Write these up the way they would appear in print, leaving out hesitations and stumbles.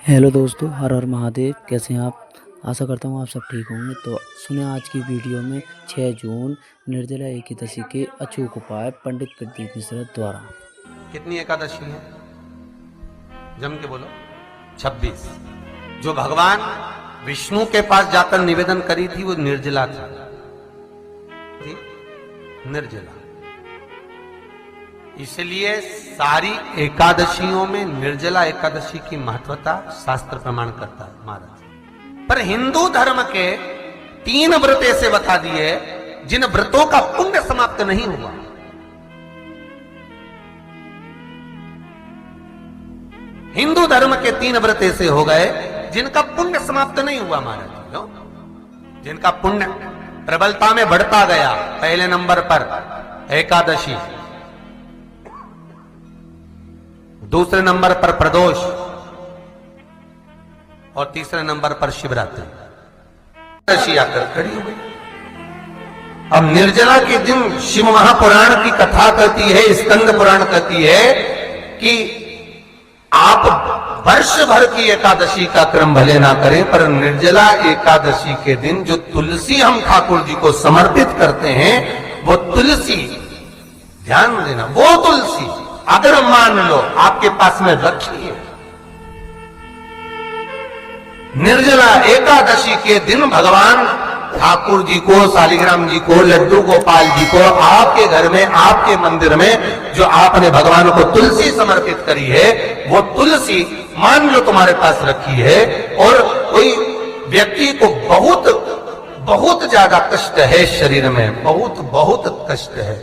Hello दोस्तों, हर हर महादेव। कैसे हैं आप? आशा करता हूँ आप सब ठीक होंगे। तो सुने आज की वीडियो में 6 जून निर्जला एकादशी के अचूक उपाय पंडित प्रदीप मिश्रा द्वारा। कितनी एकादशी है? जम के बोलो। 26। जो भगवान विष्णु के पास जाकर निवेदन करी थी वो निर्जला थी, निर्जला। इसलिए सारी एकादशियों में निर्जला एकादशी की महत्वता शास्त्र प्रमाण करता है महाराज। पर हिंदू धर्म के 3 व्रत ऐसे बता दिए जिन व्रतों का पुण्य समाप्त नहीं हुआ। हिंदू धर्म के 3 व्रत ऐसे हो गए जिनका पुण्य समाप्त नहीं हुआ महाराज। जिनका पुण्य प्रबलता में बढ़ता गया। पहले नंबर पर एकादशी, दूसरे नंबर पर प्रदोष और तीसरे नंबर पर शिवरात्रि। एकादशी आकर खड़ी हो गई। अब निर्जला के दिन शिव महापुराण की कथा कहती है, स्कंद पुराण कहती है कि आप वर्ष भर की एकादशी का क्रम भले ना करें, पर निर्जला एकादशी के दिन जो तुलसी हम ठाकुर जी को समर्पित करते हैं वो तुलसी, ध्यान देना, वो तुलसी अगर मान लो आपके पास में रखी है, निर्जला एकादशी के दिन भगवान ठाकुर जी को, शालिग्राम जी को, लड्डू गोपाल जी को आपके घर में, आपके मंदिर में जो आपने भगवान को तुलसी समर्पित करी है, वो तुलसी मान लो तुम्हारे पास रखी है और कोई व्यक्ति को बहुत ज्यादा कष्ट है, शरीर में बहुत कष्ट है,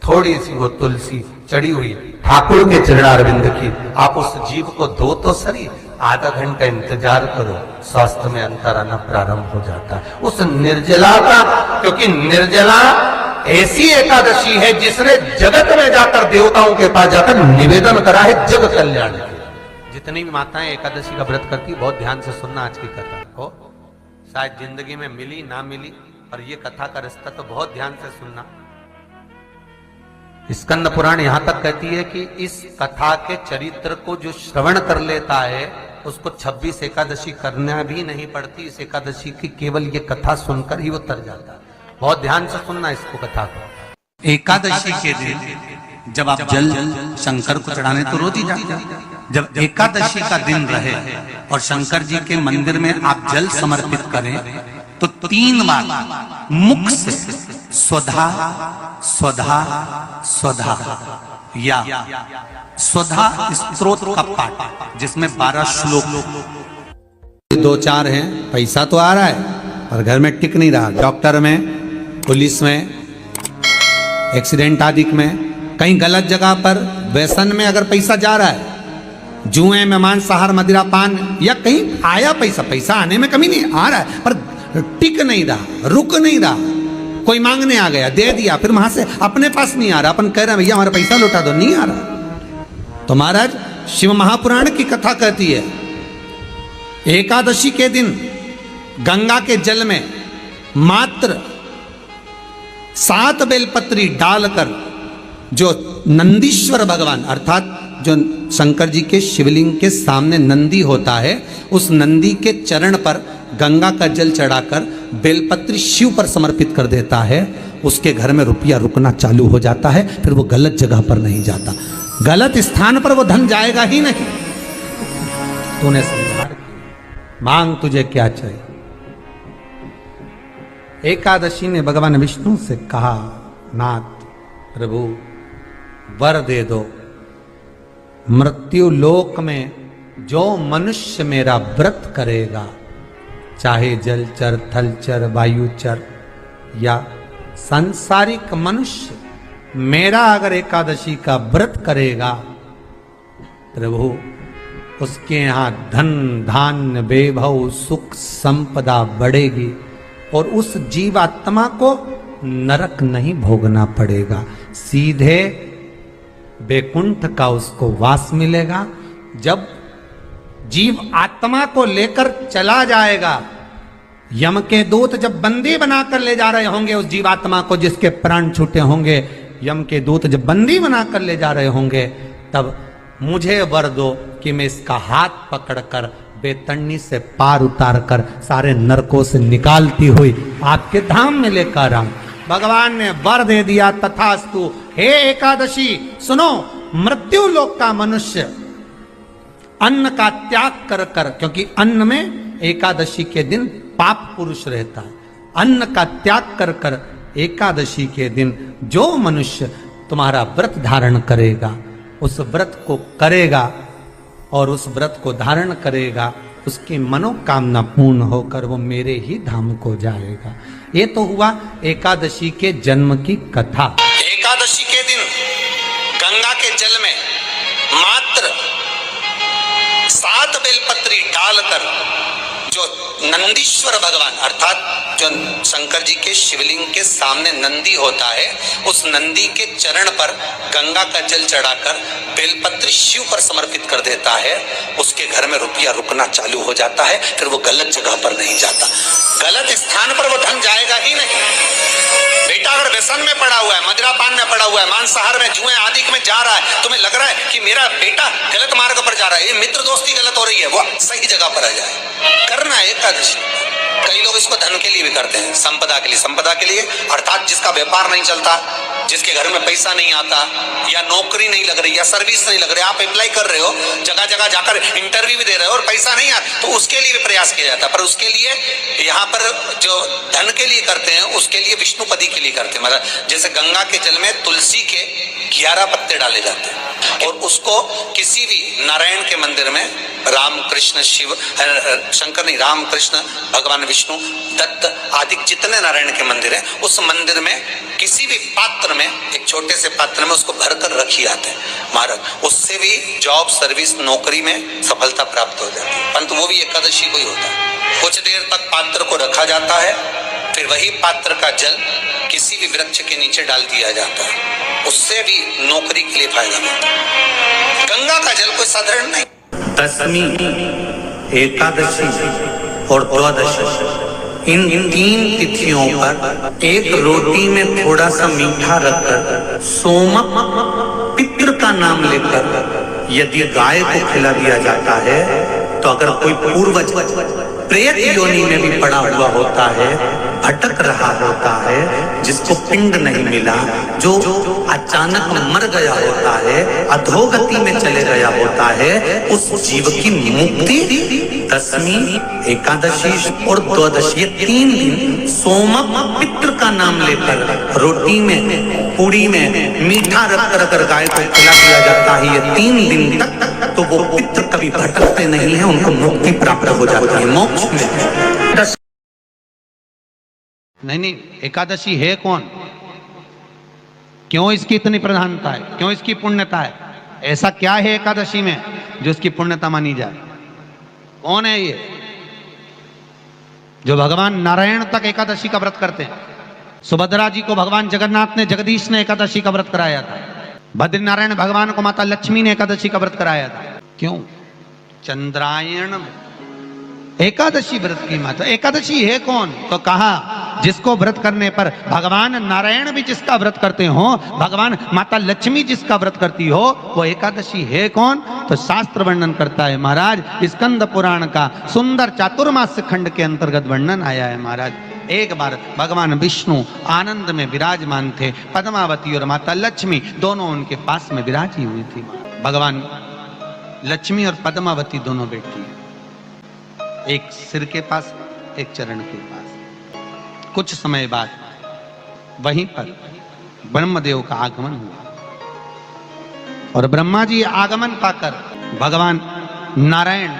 थोड़ी सी वो तुलसी चढ़ी हुई ठाकुर के चरणारविंद की, आप उस जीव को दो तो सही, आधा घंटा इंतजार करो, स्वास्थ्य में अंतर आना प्रारंभ हो जाता है उस निर्जला का। क्योंकि निर्जला ऐसी एकादशी है जिसने जगत में जाकर, देवताओं के पास जाकर निवेदन करा है जग कल्याण के। जितनी भी माताएं एकादशी का व्रत करती, बहुत ध्यान से सुनना आज की कथा को, शायद जिंदगी में मिली ना मिली, और ये कथा का रिश्ता तो बहुत ध्यान से सुनना। स्कंद पुराण यहां तक कहती है कि इस कथा के चरित्र को जो श्रवण कर लेता है उसको 26 एकादशी करना भी नहीं पड़ती। इस एकादशी की केवल ये कथा सुनकर ही वो तर जाता है। बहुत ध्यान से सुनना इसको, कथा को। एकादशी के दिन जब आप जल शंकर को चढ़ाने तो रोज ही जाते हैं। जब एकादशी का दिन रहे और शंकर जी के मंदिर में आप जल समर्पित करें तो 3 बार मुख से स्वधा स्वधा स्वधा या स्वधा स्तोत्र का पाठ, जिसमें 12 श्लोक। 2-4 हैं, पैसा तो आ रहा है पर घर में टिक नहीं रहा। डॉक्टर में, पुलिस में, एक्सीडेंट आदि में, कहीं गलत जगह पर, व्यसन में अगर पैसा जा रहा है, जुए में, मांसाहार, मदिरा पान, या कहीं आया पैसा आने में कमी नहीं, आ रहा है पर टिक नहीं रहा, रुक नहीं रहा। कोई मांगने आ गया, दे दिया, फिर वहां से अपने पास नहीं आ रहा, अपन कह रहे हैं भैया हमारा पैसा लौटा दो, नहीं आ रहा। तो महाराज शिव महापुराण की कथा कहती है एकादशी के दिन गंगा के जल में मात्र 7 बेलपत्री डालकर, जो नंदीश्वर भगवान अर्थात जो शंकर जी के शिवलिंग के सामने नंदी होता है, उस नंदी के चरण पर गंगा का जल चढ़ाकर बेलपत्री शिव पर समर्पित कर देता है, उसके घर में रुपया रुकना चालू हो जाता है। फिर वो गलत जगह पर नहीं जाता, गलत स्थान पर वो धन जाएगा ही नहीं। तूने समझा, मांग तुझे क्या चाहिए। एकादशी ने भगवान विष्णु से कहा, नाथ प्रभु वर दे दो, मृत्यु लोक में जो मनुष्य मेरा व्रत करेगा, चाहे जलचर, थलचर, वायुचर या सांसारिक मनुष्य, मेरा अगर एकादशी का व्रत करेगा, प्रभु उसके यहां धन धान्य वैभव सुख संपदा बढ़ेगी और उस जीवात्मा को नरक नहीं भोगना पड़ेगा, सीधे वैकुंठ का उसको वास मिलेगा। जब जीव आत्मा को लेकर चला जाएगा, यम के दूत जब बंदी बनाकर ले जा रहे होंगे उस जीवात्मा को, जिसके प्राण छूटे होंगे, यम के दूत जब बंदी बनाकर ले जा रहे होंगे, तब मुझे वर दो कि मैं इसका हाथ पकड़कर बेतरनी से पार उतार कर सारे नरकों से निकालती हुई आपके धाम में लेकर आऊं। भगवान ने वर दे दिया, तथास्तु। हे एकादशी सुनो, मृत्यु लोक का मनुष्य अन्न का त्याग कर कर, क्योंकि अन्न में एकादशी के दिन पाप पुरुष रहता है, अन्न का त्याग कर कर एकादशी के दिन जो मनुष्य तुम्हारा व्रत धारण करेगा, उस व्रत को करेगा और उस व्रत को धारण करेगा, उसकी मनोकामना पूर्ण होकर वो मेरे ही धाम को जाएगा। ये तो हुआ एकादशी के जन्म की कथा। एकादशी के दिन गंगा के जल में मात्र 7 बेलपत्री डालकर जो नंदीश्वर भगवान अर्थात जो शंकर जी के शिवलिंग के सामने नंदी होता है, उस नंदी के चरण पर गंगा का जल चढ़ाकर बेलपत्री शिव पर समर्पित कर देता है, उसके घर में रुपया रुकना चालू हो जाता है। फिर वो गलत जगह पर नहीं जाता, गलत स्थान पर वो धन जाएगा ही नहीं। बेटा अगर व्यसन में पड़ा हुआ है, मदिरा पान में पड़ा हुआ है, मांसाहार में, जुए आदि में जा रहा है, तुम्हें लग रहा है कि मेरा बेटा गलत मार्ग पर जा रहा है, ये मित्र दोस्ती गलत हो रही है, वो सही जगह पर आ जाए। करना है एकादशी। कई लोग इसको धन के लिए भी करते हैं, संपदा के लिए। संपदा के लिए अर्थात जिसका व्यापार नहीं चलता, जिसके घर में पैसा नहीं आता, या नौकरी नहीं लग रही, या सर्विस नहीं लग रही, आप अप्लाई कर रहे हो, जगह जगह जाकर इंटरव्यू भी दे रहे हो और पैसा नहीं आता, तो उसके लिए भी प्रयास किया जाता है। पर उसके लिए यहाँ पर जो धन के लिए करते हैं, उसके लिए विष्णुपदी के लिए करते हैं। मतलब जैसे गंगा के जल में तुलसी के 11 पत्ते डाले जाते हैं और उसको किसी भी नारायण के मंदिर में राम कृष्ण शिव शंकर नहीं, राम कृष्ण भगवान विष्णु दत्त आदि जितने नारायण के मंदिर हैं, उस मंदिर में किसी भी पात्र में, एक छोटे से पात्र में उसको भरकर रखी आते हैं महाराज। उससे भी जॉब सर्विस नौकरी में सफलता प्राप्त हो जाती है, परंतु वो भी एकादशी को ही होता है। कुछ देर तक पात्र को रखा जाता है, फिर वही पात्र का जल किसी भी वृक्ष के नीचे डाल दिया जाता है, उससे भी नौकरी के लिए फायदा मिलता है। गंगा का जल कोई साधारण नहीं। दशमी, एकादशी और द्वादशी, इन 3 तिथियों पर एक रोटी में थोड़ा सा मीठा रखकर सोमक पितृ का नाम लेकर यदि गाय को खिला दिया जाता है, तो अगर कोई पूर्वज प्रेत योनि में भी पड़ा हुआ होता है, भटक रहा होता है, जिसको पिंड नहीं मिला, जो अचानक मर गया होता है, अधोगति में चले गया होता है, उस जीव की मुक्ति दशमी, एकादशी और द्वादशी, 3 दिन सोमक पितृ का नाम लेकर रोटी में, पूड़ी में मीठा रखकर अगर गाय को खिला दिया जाता है ये 3 दिन तक, तो वो पितृ कभी भटकते नहीं है, उनको मुक्ति प्राप्त हो जाती है, मोक्ष में। नहीं, एकादशी है कौन, क्यों इसकी इतनी प्रधानता है, क्यों इसकी पुण्यता है, ऐसा क्या है एकादशी में जो इसकी पुण्यता मानी जाए? कौन है ये जो भगवान नारायण तक एकादशी का व्रत करते हैं? सुभद्रा जी को भगवान जगन्नाथ ने, जगदीश ने एकादशी का व्रत कराया था। बद्रीनारायण भगवान को माता लक्ष्मी ने एकादशी का व्रत कराया था। क्यों? चंद्रायण एकादशी व्रत की माता। एकादशी है कौन? तो कहा जिसको व्रत करने पर भगवान नारायण भी जिसका व्रत करते हो, भगवान माता लक्ष्मी जिसका व्रत करती हो, वो एकादशी है कौन? तो शास्त्र वर्णन करता है महाराज, स्कंद पुराण का सुंदर चातुर्मास्य खंड के अंतर्गत वर्णन आया है महाराज। एक बार भगवान विष्णु आनंद में विराजमान थे, पद्मावती और माता लक्ष्मी दोनों उनके पास में विराजी हुई थी। भगवान लक्ष्मी और पद्मावती दोनों बैठी, एक सिर के पास, एक चरण के पास। कुछ समय बाद वहीं पर ब्रह्मदेव का आगमन हुआ और ब्रह्मा जी आगमन पाकर भगवान नारायण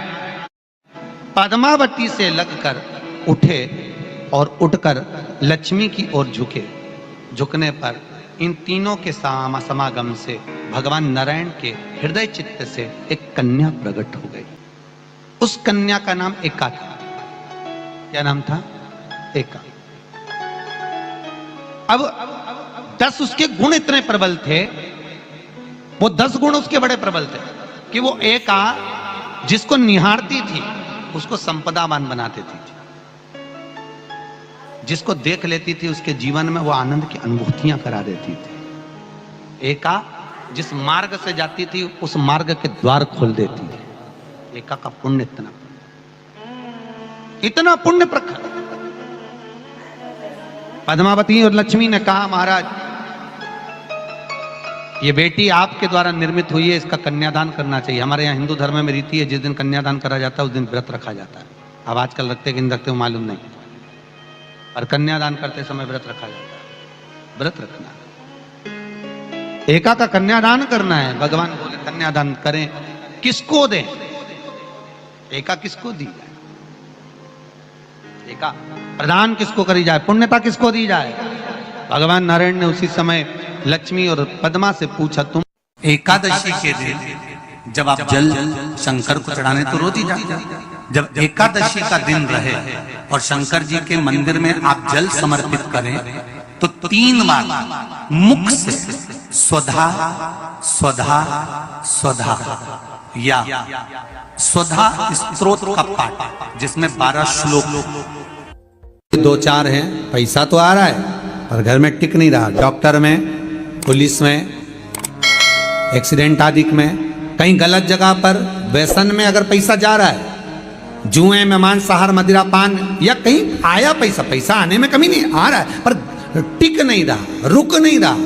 पद्मावती से लगकर उठे और उठकर लक्ष्मी की ओर झुके। झुकने पर इन तीनों के समागम से भगवान नारायण के हृदय चित्त से एक कन्या प्रकट हो गई। उस कन्या का नाम एका था। क्या नाम था? एका। अब 10 उसके गुण इतने प्रबल थे, वो 10 गुण उसके बड़े प्रबल थे कि वो एका जिसको निहारती थी उसको संपदावान बना देती थी, जिसको देख लेती थी उसके जीवन में वो आनंद की अनुभूतियां करा देती थी। एका जिस मार्ग से जाती थी उस मार्ग के द्वार खोल देती थी। एका का पुण्य इतना पुण्य प्रखर। पद्मावती और लक्ष्मी ने कहा महाराज ये बेटी आपके द्वारा निर्मित हुई है, इसका कन्यादान करना चाहिए। हमारे यहाँ हिंदू धर्म में रीति है जिस दिन कन्यादान करा जाता है उस दिन व्रत रखा जाता है। अब आजकल रखते कि नहीं रखते मालूम नहीं, और कन्यादान करते समय व्रत रखा जाता है। व्रत रखना, एका का कन्यादान करना है। भगवान बोले कन्यादान करें, किसको दें? एका किसको दी जाए? एका प्रदान किसको करी जाए? पुण्यता किसको दी जाए? भगवान नारायण ने उसी समय लक्ष्मी और पद्मा से पूछा, तुम एकादशी के दिन जब आप जल शंकर को चढ़ाने तो रोती जाती, जब एकादशी का दिन रहे और शंकर जी के मंदिर में आप जल समर्पित करें तो 3 बार मुख से स्वधा स्वधा स्वधा या स्वधा स्तोत्र का पाठ, जिसमें 12 श्लोक 2-4 हैं। पैसा तो आ रहा है पर घर में टिक नहीं रहा। डॉक्टर में, पुलिस में, एक्सीडेंट आदि में, कहीं गलत जगह पर व्यसन में अगर पैसा जा रहा है, जुए में, मांसाहार, मदिरा पान, या कहीं आया पैसा आने में कमी नहीं, आ रहा है पर टिक नहीं रहा, रुक नहीं रहा।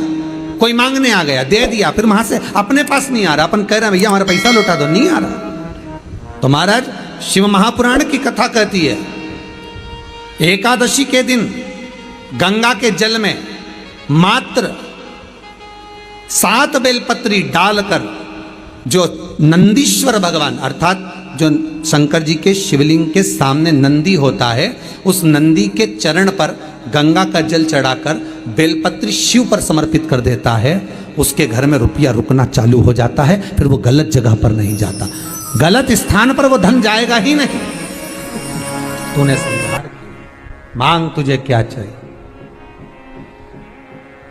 कोई मांगने आ गया, दे दिया, फिर वहां से अपने पास नहीं आ रहा, अपन कह रहे हैं भैया हमारा पैसा लौटा दो, नहीं आ रहा। तो महाराज शिव महापुराण की कथा कहती है एकादशी के दिन गंगा के जल में मात्र 7 बेलपत्री डालकर जो नंदीश्वर भगवान अर्थात जो शंकर जी के शिवलिंग के सामने नंदी होता है, उस नंदी के चरण पर गंगा का जल चढ़ाकर बेलपत्री शिव पर समर्पित कर देता है, उसके घर में रुपया रुकना चालू हो जाता है। फिर वो गलत जगह पर नहीं जाता, गलत स्थान पर वो धन जाएगा ही नहीं। तूने संहार किया, मांग तुझे क्या चाहिए।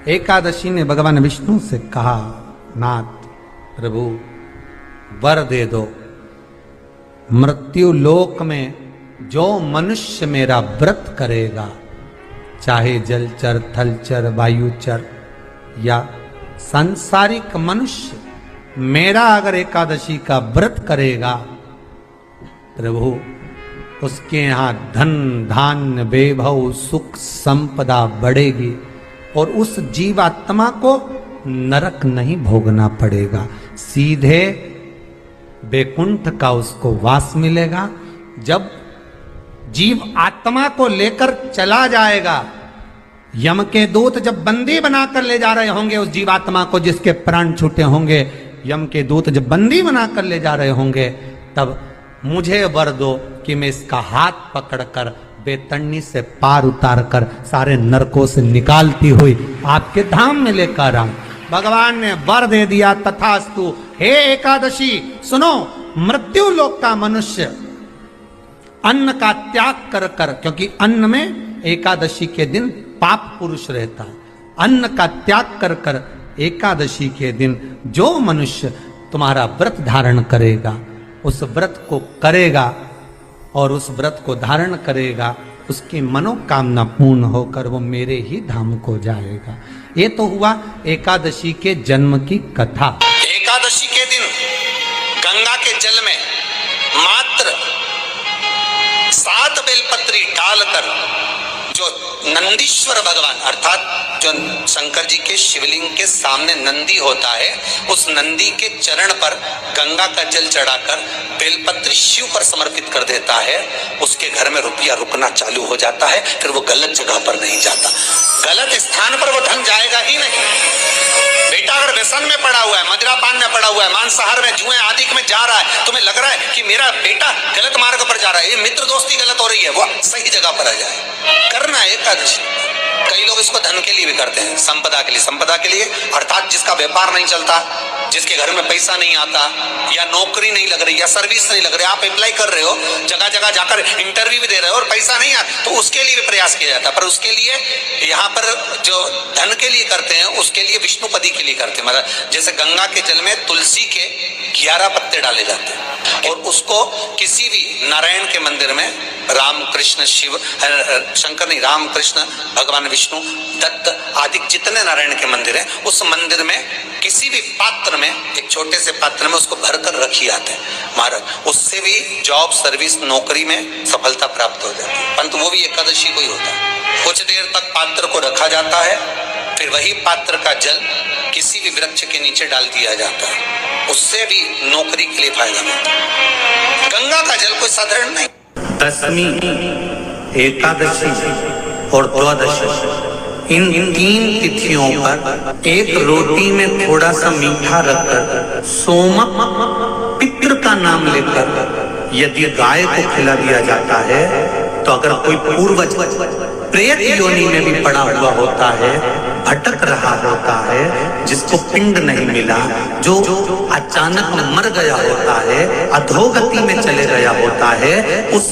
एकादशी ने भगवान विष्णु से कहा, नाथ प्रभु वर दे दो, मृत्यु लोक में जो मनुष्य मेरा व्रत करेगा, चाहे जलचर, थलचर, वायुचर या सांसारिक मनुष्य, मेरा अगर एकादशी का व्रत करेगा प्रभु, उसके यहाँ धन धान्य वैभव सुख संपदा बढ़ेगी और उस जीवात्मा को नरक नहीं भोगना पड़ेगा, सीधे वैकुंठ का उसको वास मिलेगा। जब जीव आत्मा को लेकर चला जाएगा, यम के दूत जब बंदी बनाकर ले जा रहे होंगे उस जीवात्मा को जिसके प्राण छूटे होंगे, यम के दूत जब बंदी बनाकर ले जा रहे होंगे, तब मुझे वर दो कि मैं इसका हाथ पकड़कर बेतन्नी से पार उतार कर सारे नरकों से निकालती हुई आपके धाम में लेकर आऊं। भगवान ने वर दे दिया, तथास्तु। हे एकादशी सुनो, मृत्यु लोक का मनुष्य अन्न का त्याग कर कर, क्योंकि अन्न में एकादशी के दिन पाप पुरुष रहता है, अन्न का त्याग कर कर एकादशी के दिन जो मनुष्य तुम्हारा व्रत धारण करेगा, उस व्रत को करेगा और उस व्रत को धारण करेगा, उसकी मनोकामना पूर्ण होकर वो मेरे ही धाम को जाएगा। ये तो हुआ एकादशी के जन्म की कथा। एकादशी के दिन गंगा के जल में मात्र 7 बेलपत्री डालकर जो नंदीश्वर भगवान अर्थात जो शंकर जी के शिवलिंग के सामने नंदी होता है, उस नंदी के चरण पर गंगा का जल चढ़ाकर बेलपत्री शिव पर समर्पित कर देता है, उसके घर में रुपया रुकना चालू हो जाता है। फिर वो गलत जगह पर नहीं जाता, गलत स्थान पर वो धन जाएगा ही नहीं। बेटा अगर व्यसन में पड़ा हुआ है, मदिरा पान में पड़ा हुआ है, मांसाहार में, जुए आदि में जा रहा है, तुम्हें लग रहा है कि मेरा बेटा गलत मार्ग पर जा रहा है, ये मित्र दोस्ती गलत हो रही है, वो सही जगह पर आ जाए। करना है एकादशी। कई लोग इसको धन के लिए भी करते हैं, संपदा के लिए। संपदा के लिए अर्थात जिसका व्यापार नहीं चलता, जिसके घर में पैसा नहीं आता, या नौकरी नहीं लग रही, या सर्विस नहीं लग रही, आप अप्लाई कर रहे हो, जगह जगह जाकर इंटरव्यू भी दे रहे हो और पैसा नहीं आता, तो उसके लिए भी प्रयास किया जाता है। पर उसके लिए यहाँ पर जो धन के लिए करते हैं, उसके लिए विष्णुपदी के लिए करते हैं। मतलब जैसे गंगा के जल में तुलसी के 11 पत्ते डाले जाते हैं, और उसको किसी भी नारायण के मंदिर में राम कृष्ण शिव शंकर नहीं, राम कृष्ण भगवान विष्णु दत्त आदि जितने नारायण के मंदिर हैं, उस मंदिर में किसी भी पात्र में, एक छोटे से पात्र में उसको भरकर रखी आते हैं महाराज। उससे भी जॉब सर्विस नौकरी में सफलता प्राप्त हो जाती है, परंतु वो भी एकादशी को ही होता है। कुछ देर तक पात्र को रखा जाता है, फिर वही पात्र का जल किसी भी वृक्ष के नीचे डाल दिया जाता है, उससे भी नौकरी के लिए फायदा मिलता है। गंगा का जल कोई साधारण नहीं। दशमी, एकादशी और द्वादशी, इन 3 तिथियों पर एक रोटी में थोड़ा सा मीठा रखकर सोमक पितृ का नाम लेकर यदि गाय को खिला दिया जाता है, तो अगर कोई पूर्वज प्रेत योनि में भी पड़ा हुआ होता है, भटक रहा होता है, जिसको पिंड नहीं मिला, जो अचानक मर गया होता है, अधोगति में चले गया होता है, उस